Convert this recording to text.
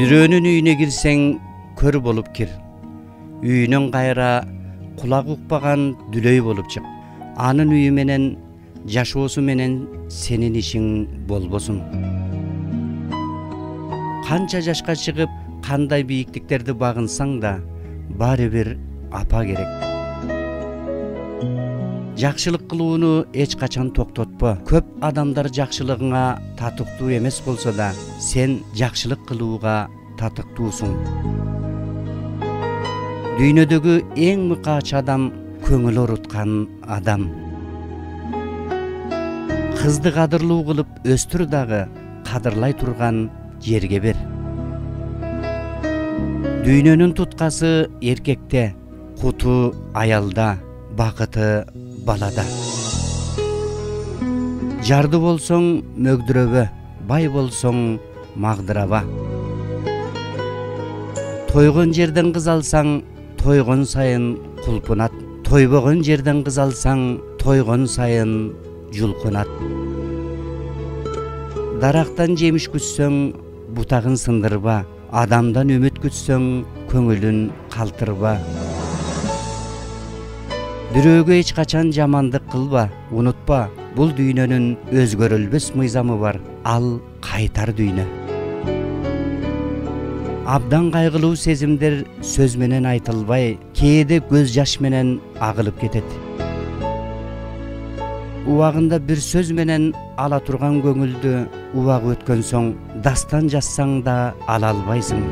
Бирөөнүн үйүнө кирсең көр болуп кир. Үйүнөн кайра кулак укпаган дүлөй болуп чык. Анын үйү менен жашоосу менен сенин ишиң болбосун. Канча жашка чыгып, кандай бийиктиктерди багынсаң да, баары бир апа керек. Жакшылык кылууну эч качан токтотпо. Көп адамдар жакшылыгыңа татыктуу эмес болсо да, сен жакшылык кылууга татыктуусуң. Дүйнөдөгү эң мыкаач адам көңүл оруткан адам. Кызды кадырлуу кылып өстүр дагы, кадырлай турган жерге бер. Дүйнөнүн туткасы эркекте, куту аялда, бакыты балада. Жарды болсоң мөгдүрөбө, бай болсоң магдыраба. Тойгон жерден кыз алсаң, тойгон сайын кулпунат. Тойбогон жерден кыз алсаң, тойгон сайын жулкунат. Дарактан жемиш күтсөң, бутагын сындырба. Адамдан үмүт күтсөң, көңүлүн калтырба. Бирөөгө эч качан жамандык кылба, унутпа, бул дүйнөнүн өзгөрүлбөс мыйзамы бар, ал кайтар дүйнө. Абдан кайгылуу сезимдер сөз менен айтылбай, кээде көз жаш менен агылып кетет. Убагында бир сөз менен ала турган көңүлдү убак өткөн соң дастан жазсаң да ала албайсың.